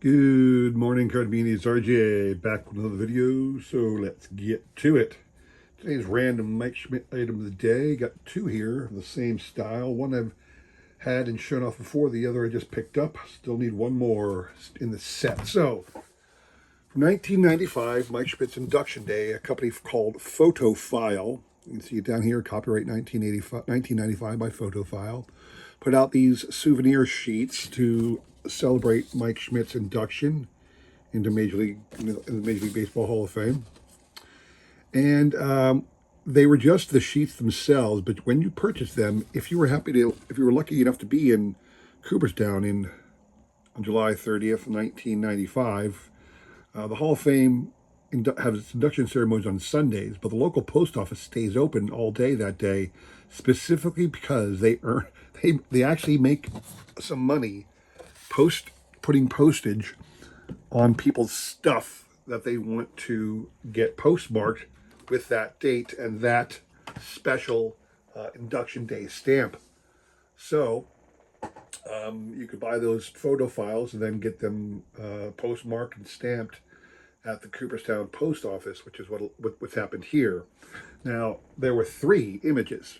Good morning, Carabini. It's RJ back with another video. So let's get to it. Today's random Mike Schmidt item of the day. Got two here of the same style. One I've had and shown off before. The other I just picked up. Still need one more in the set. So from 1995, Mike Schmidt's induction day, a company called Photophile. You can see it down here, copyright 1995 by Photophile. Put out these souvenir sheets to celebrate Mike Schmidt's induction into the Major League Baseball Hall of Fame. And they were just the sheets themselves, but when you purchased them, if you were lucky enough to be in Cooperstown on July 30th, 1995, the Hall of Fame has its induction ceremonies on Sundays, but the local post office stays open all day that day, specifically because they actually make some money putting postage on people's stuff that they want to get postmarked with that date and that special induction day stamp. So you could buy those photo files and then get them postmarked and stamped at the Cooperstown post office, which is what's happened here. Now, there were three images.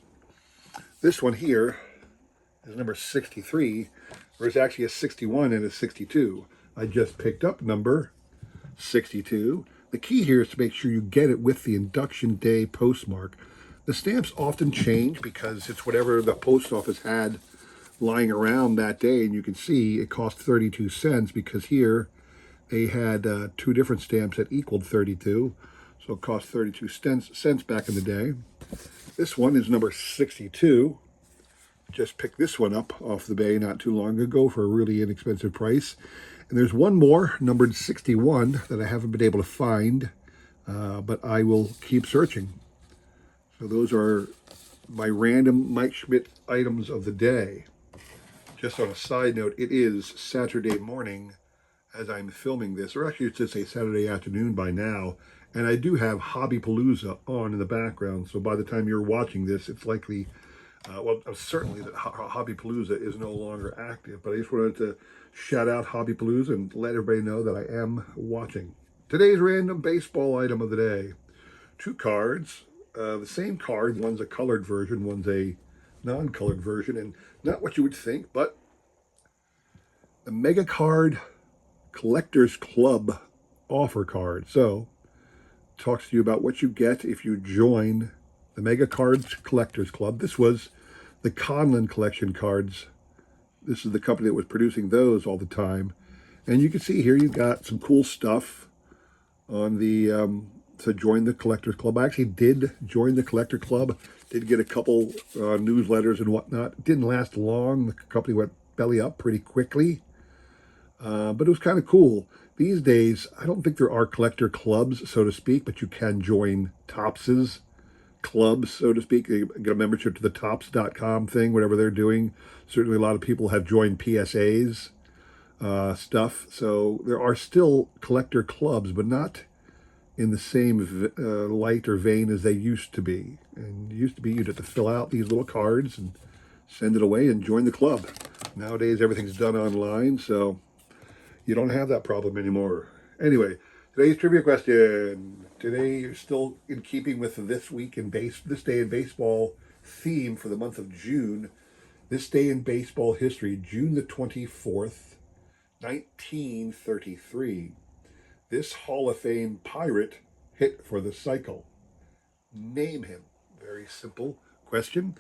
This one here is number 63. There's actually a 61 and a 62. I just picked up number 62. The key here is to make sure you get it with the induction day postmark. The stamps often change because it's whatever the post office had lying around that day, and you can see it cost 32 cents because here they had two different stamps that equaled 32, so it cost 32 cents back in the day. This one is number 62. Just picked this one up off the bay not too long ago for a really inexpensive price. And there's one more, numbered 61, that I haven't been able to find, but I will keep searching. So those are my random Mike Schmidt items of the day. Just on a side note, it is Saturday morning as I'm filming this, or actually it's just a Saturday afternoon by now, and I do have Hobbypalooza on in the background, so by the time you're watching this, it's likely, certainly that Hobbypalooza is no longer active, but I just wanted to shout out Hobbypalooza and let everybody know that I am watching. Today's random baseball item of the day. Two cards, the same card, one's a colored version, one's a non-colored version, and not what you would think, but the Mega Card Collectors Club offer card. So, talks to you about what you get if you join the Mega Cards Collectors Club. This was the Conlon collection cards. This is the company that was producing those all the time. And you can see here you've got some cool stuff on the to join the Collectors Club. I actually did join the Collector Club. Did get a couple newsletters and whatnot. It didn't last long. The company went belly up pretty quickly. But it was kind of cool. These days, I don't think there are collector clubs, so to speak, but you can join Topps's clubs, so to speak. You get a membership to the Topps.com thing, whatever they're doing. Certainly a lot of people have joined PSA's stuff. So there are still collector clubs, but not in the same light or vein as they used to be. And it used to be you'd have to fill out these little cards and send it away and join the club. Nowadays, everything's done online, so you don't have that problem anymore. Anyway, today's trivia question. Today, you're still in keeping with this day in baseball theme for the month of June. This day in baseball history, June the 24th, 1933. This Hall of Fame Pirate hit for the cycle. Name him. Very simple question.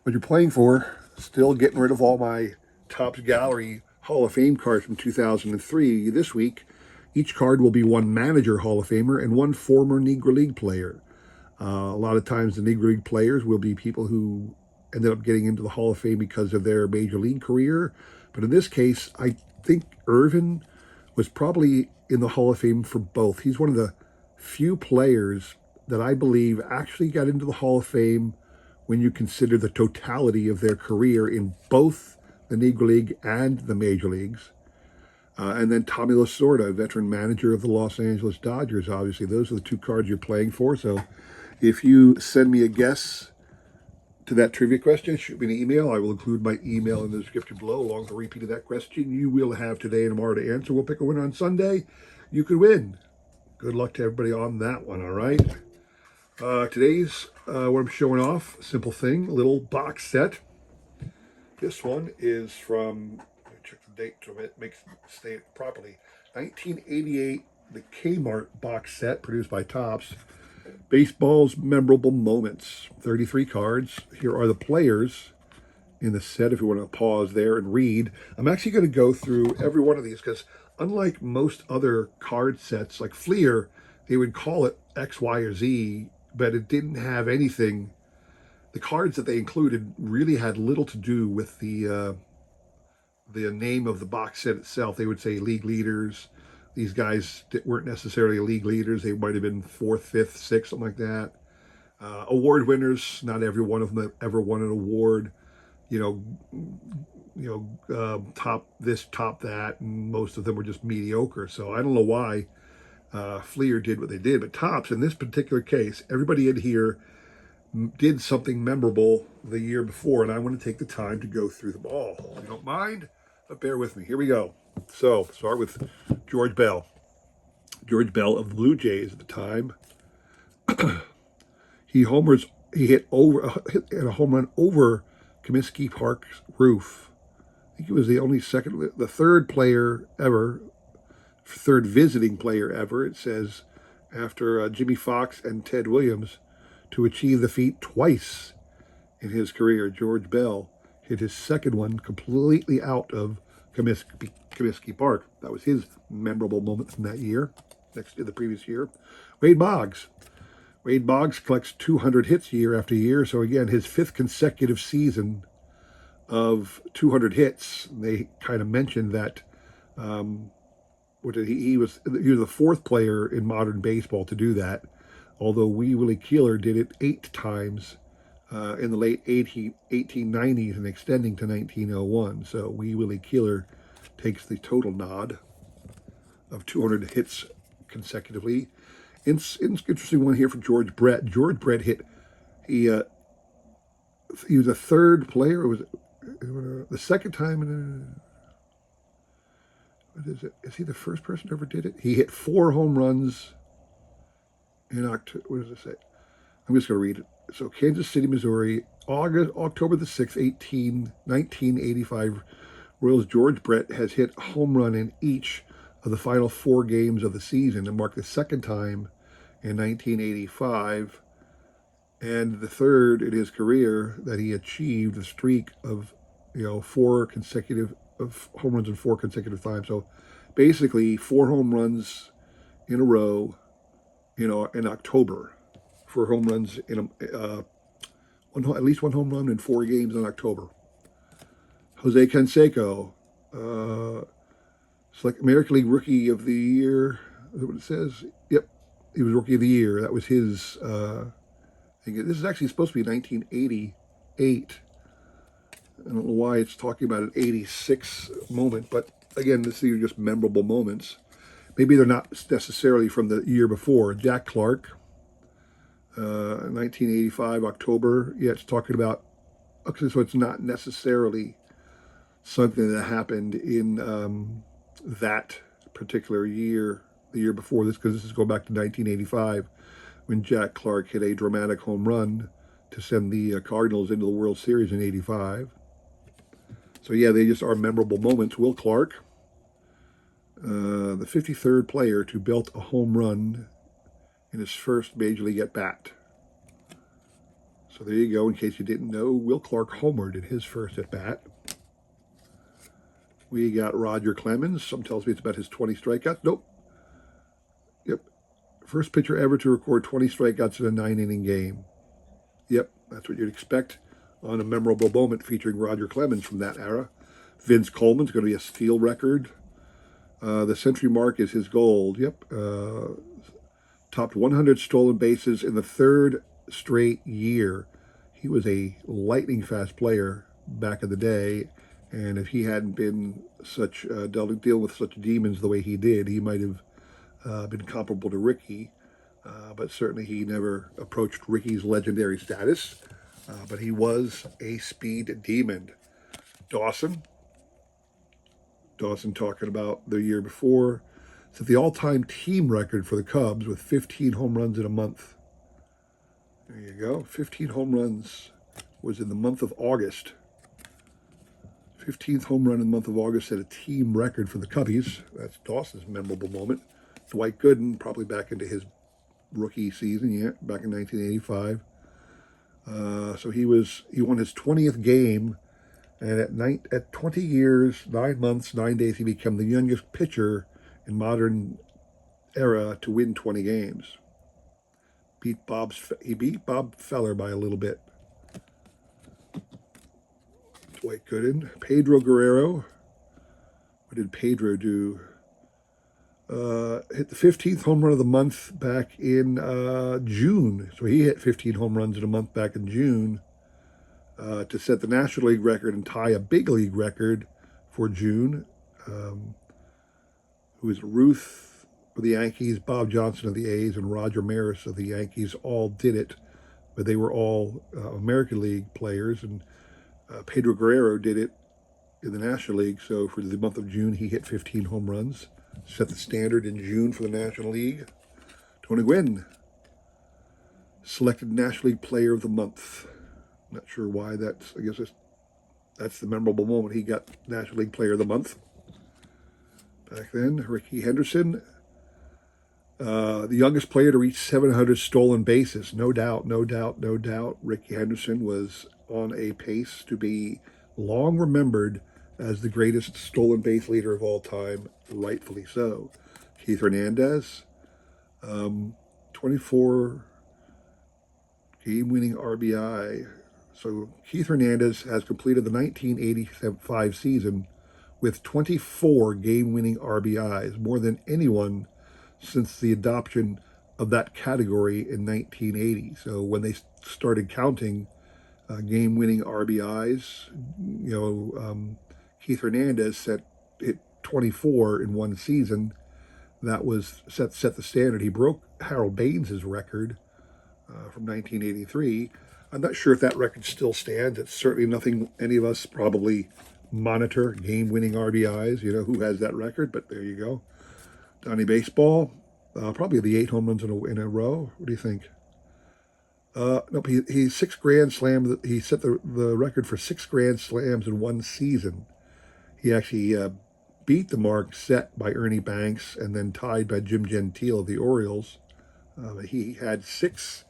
What you're playing for, still getting rid of all my Topps Gallery Hall of Fame cards from 2003. This week, each card will be one manager Hall of Famer and one former Negro League player. A lot of times the Negro League players will be people who ended up getting into the Hall of Fame because of their Major League career. But in this case, I think Irvin was probably in the Hall of Fame for both. He's one of the few players that I believe actually got into the Hall of Fame when you consider the totality of their career in both the Negro League and the Major Leagues. And then Tommy Lasorda, veteran manager of the Los Angeles Dodgers, obviously. Those are the two cards you're playing for. So if you send me a guess to that trivia question, shoot me an email. I will include my email in the description below, along with a repeat of that question. You will have today and tomorrow to answer. We'll pick a winner on Sunday. You could win. Good luck to everybody on that one, all right? Today's, what I'm showing off, simple thing, little box set. This one is from, let me check the date to make say it properly, 1988, the K-Mart Boxed Set, produced by Topps. Baseball's memorable moments, 33 cards. Here are the players in the set, if you want to pause there and read. I'm actually going to go through every one of these because unlike most other card sets, like Fleer, they would call it X, Y, or Z, but it didn't have anything. The cards that they included really had little to do with the name of the box set itself. They would say league leaders. These guys weren't necessarily league leaders. They might have been fourth, fifth, sixth, something like that. Award winners. Not every one of them ever won an award. Top this, top that, and most of them were just mediocre. So I don't know why Fleer did what they did, but Topps, in this particular case, everybody in here did something memorable the year before, and I want to take the time to go through them all. If you don't mind, but bear with me. Here we go. So, start with George Bell. George Bell of the Blue Jays at the time. He hit a home run over Comiskey Park's roof. I think he was the third player ever, third visiting player ever, it says, after Jimmy Fox and Ted Williams, to achieve the feat twice in his career. George Bell hit his second one completely out of Comiskey Park. That was his memorable moment from that year, next to the previous year. Wade Boggs. Wade Boggs collects 200 hits year after year. So again, his fifth consecutive season of 200 hits. They kind of mentioned that he was the fourth player in modern baseball to do that. Although Wee Willie Keeler did it 8 times in the late 1890s and extending to 1901. So Wee Willie Keeler takes the total nod of 200 hits consecutively. Interesting one here for George Brett. George Brett he was a third player. It was the second time what is it? Is he the first person who ever did it? He hit 4 home runs in October. What does it say? I'm just going to read it. So Kansas City, Missouri, October the 6th, 1985. Royals George Brett has hit a home run in each of the final 4 games of the season and marked the second time in 1985 and the third in his career that he achieved a streak of 4 consecutive of home runs in 4 consecutive times. So basically 4 home runs in a row, in October, 4 home runs in at least 1 home run in 4 games in October. Jose Canseco, it's like American League Rookie of the Year. Is that what it says? Yep, he was Rookie of the Year. That was his. This is actually supposed to be 1988. I don't know why it's talking about an 86 moment, but again, these are just memorable moments. Maybe they're not necessarily from the year before. Jack Clark, 1985, October. Yeah, it's talking about, okay, so it's not necessarily something that happened in that particular year, the year before this, because this is going back to 1985, when Jack Clark hit a dramatic home run to send the Cardinals into the World Series in '85. So yeah, they just are memorable moments. Will Clark, the 53rd player to belt a home run in his first Major League at-bat. So there you go, in case you didn't know, Will Clark homered in his first at-bat. We got Roger Clemens. Some tells me it's about his 20 strikeouts. Nope. Yep. First pitcher ever to record 20 strikeouts in a 9-inning game. Yep, that's what you'd expect on a memorable moment featuring Roger Clemens from that era. Vince Coleman's going to be a steal record. The century mark is his gold. Yep. Topped 100 stolen bases in the 3rd straight year. He was a lightning fast player back in the day, and if he hadn't been dealing with such demons the way he did, he might have been comparable to Ricky, but certainly he never approached Ricky's legendary status. but he was a speed demon. Dawson talking about the year before, set the all-time team record for the Cubs with 15 home runs in a month. There you go. 15 home runs was in the month of August. 15th home run in the month of August set a team record for the Cubbies. That's Dawson's memorable moment. Dwight Gooden, probably back into his rookie season, back in 1985. So he won his 20th game, and at 20 years, 9 months, 9 days, he became the youngest pitcher in modern era to win 20 games. He beat Bob Feller by a little bit. Dwight Gooden. Pedro Guerrero. What did Pedro do? Hit the 15th home run of the month back in June. So he hit 15 home runs in a month back in June to set the National League record and tie a big league record for June. Who is Ruth of the Yankees, Bob Johnson of the A's, and Roger Maris of the Yankees all did it, but they were all American League players, and Pedro Guerrero did it in the National League. So for the month of June, he hit 15 home runs, set the standard in June for the National League. Tony Gwynn, selected National League Player of the Month. Not sure why that's, I guess that's the memorable moment. He got National League Player of the Month. Back then, Rickey Henderson, the youngest player to reach 700 stolen bases. No doubt. Rickey Henderson was on a pace to be long remembered as the greatest stolen base leader of all time, rightfully so. Keith Hernandez, 24 game-winning RBI. So Keith Hernandez has completed the 1985 season with 24 game-winning RBIs, more than anyone since the adoption of that category in 1980. So when they started counting game-winning RBIs, Keith Hernandez hit 24 in one season. That was set the standard. He broke Harold Baines' record from 1983. I'm not sure if that record still stands. It's certainly nothing any of us probably monitor, game-winning RBIs, who has that record, but there you go. Donnie Baseball, probably the 8 home runs in a row. What do you think? Nope, he 6 Grand Slams. He set the record for 6 Grand Slams in one season. He actually beat the mark set by Ernie Banks and then tied by Jim Gentile of the Orioles. He had 6,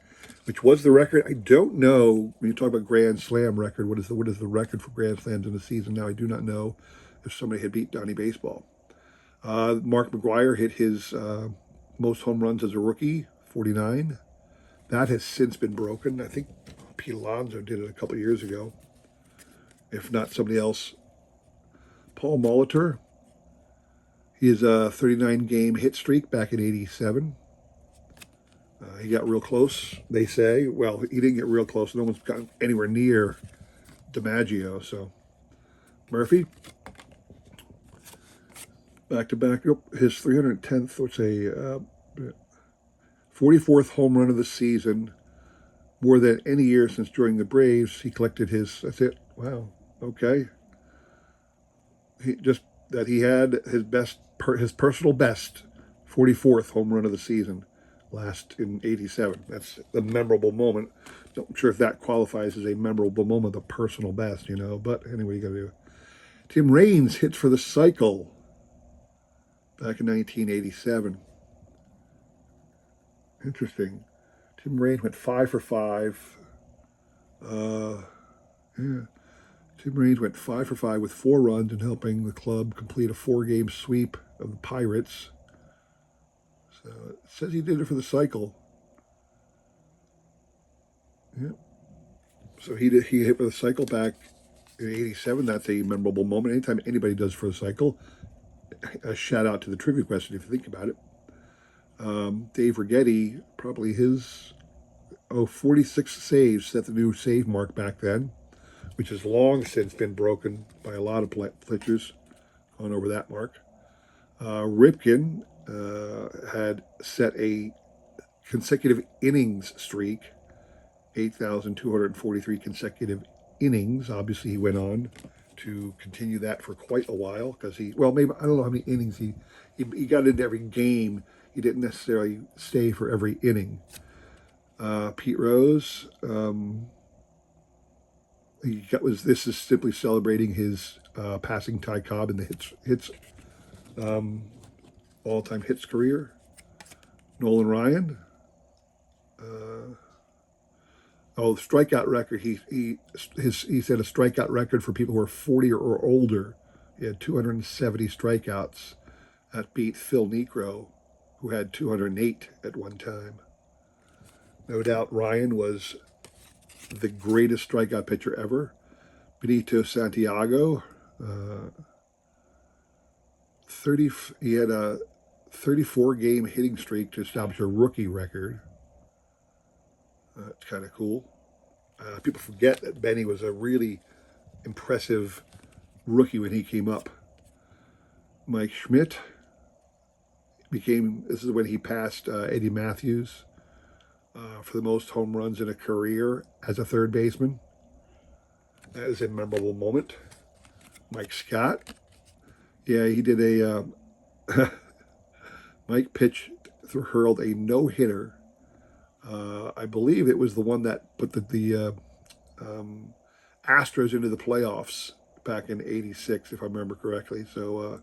which was the record. I don't know, when you talk about Grand Slam record, what is the record for Grand Slams in a season now? I do not know if somebody had beat Donnie Baseball. Mark McGwire hit his most home runs as a rookie, 49. That has since been broken. I think Pete Alonso did it a couple of years ago, if not somebody else. Paul Molitor, he has a 39-game hit streak back in '87. He got real close, they say. Well, he didn't get real close. No one's gotten anywhere near DiMaggio. So Murphy, back-to-back. His 310th, let's say, 44th home run of the season, more than any year since joining the Braves. He collected that's it. Wow, okay. He had his personal best, 44th home run of the season, last in '87. That's the memorable moment. Not sure if that qualifies as a memorable moment, the personal best, but anyway, you got to do. Tim Raines hit for the cycle back in 1987. Interesting. Tim Raines went 5 for 5. Tim Raines went 5 for 5 with 4 runs and helping the club complete a 4-game sweep of the Pirates. So it says he did it for the cycle. Yeah. So he hit for the cycle back in '87. That's a memorable moment. Anytime anybody does for the cycle, a shout out to the trivia question if you think about it. Dave Righetti, probably his 46 saves set the new save mark back then, which has long since been broken by a lot of pitchers, gone over that mark. Ripken had set a consecutive innings streak 8,243 consecutive innings. Obviously, he went on to continue that for quite a while because maybe, I don't know how many innings he got into every game. He didn't necessarily stay for every inning. Pete Rose, this is simply celebrating his passing Ty Cobb in the hits all-time hits career. Nolan Ryan. The strikeout record. He set a strikeout record for people who are 40 or older. He had 270 strikeouts. That beat Phil Niekro, who had 208 at one time. No doubt Ryan was the greatest strikeout pitcher ever. Benito Santiago, he had a 34-game hitting streak to establish a rookie record. It's kind of cool. People forget that Benny was a really impressive rookie when he came up. Mike Schmidt this is when he passed Eddie Matthews for the most home runs in a career as a third baseman. That is a memorable moment. Mike Scott. Yeah, he did Mike hurled a no-hitter. I believe it was the one that put the Astros into the playoffs back in '86, if I remember correctly. So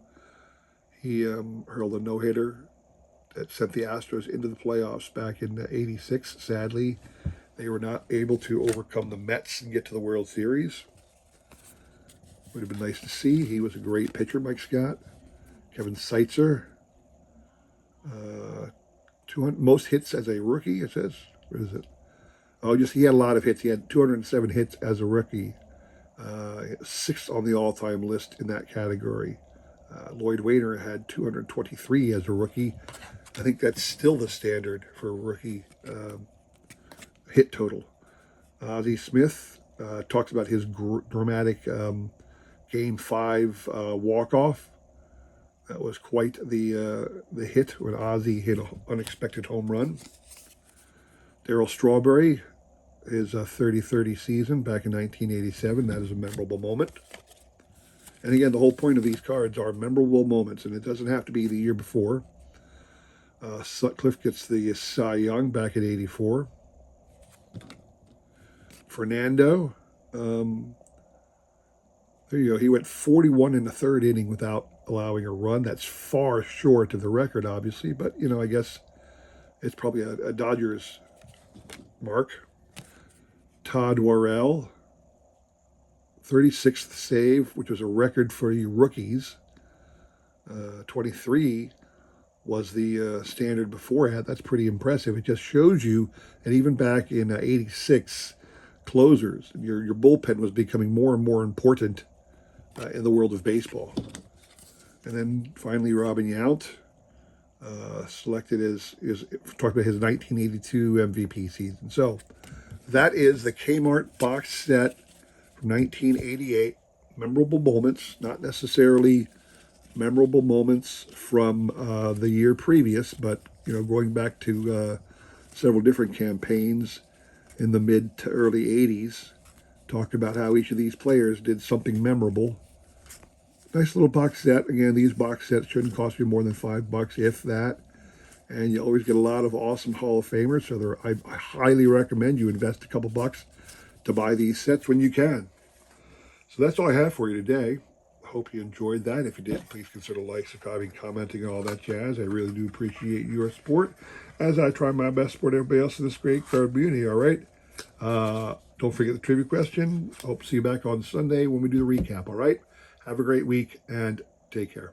he hurled a no-hitter that sent the Astros into the playoffs back in '86. Sadly, they were not able to overcome the Mets and get to the World Series. Would have been nice to see. He was a great pitcher, Mike Scott. Kevin Seitzer. 200 most hits as a rookie, it says. What is it? Oh, he had a lot of hits. He had 207 hits as a rookie. 6th on the all-time list in that category. Lloyd Wainer had 223 as a rookie. I think that's still the standard for a rookie hit total. Ozzie Smith talks about his dramatic Game 5 walk-off. That was quite the hit when Ozzie hit an unexpected home run. Darryl Strawberry, his 30-30 season back in 1987. That is a memorable moment. And again, the whole point of these cards are memorable moments, and it doesn't have to be the year before. Sutcliffe gets the Cy Young back in '84. Fernando, there you go. He went 41 in the third inning without allowing a run. That's far short of the record, obviously, but, I guess it's probably a Dodgers mark. Todd Worrell, 36th save, which was a record for you rookies. 23 was the standard beforehand. That's pretty impressive. It just shows you that even back in '86, closers, your bullpen was becoming more and more important in the world of baseball. And then finally, Robin Yount, selected talked about his 1982 MVP season. So that is the Kmart Boxed Set from 1988. Memorable moments, not necessarily memorable moments from the year previous, but going back to several different campaigns in the mid to early '80s. Talked about how each of these players did something memorable. Nice little box set. Again, these box sets shouldn't cost you more than $5, if that. And you always get a lot of awesome Hall of Famers. So I highly recommend you invest a couple bucks to buy these sets when you can. So that's all I have for you today. Hope you enjoyed that. If you did, please consider liking, subscribing, commenting, all that jazz. I really do appreciate your support as I try my best to support everybody else in this great card community, all right? Don't forget the trivia question. Hope to see you back on Sunday when we do the recap, all right? Have a great week and take care.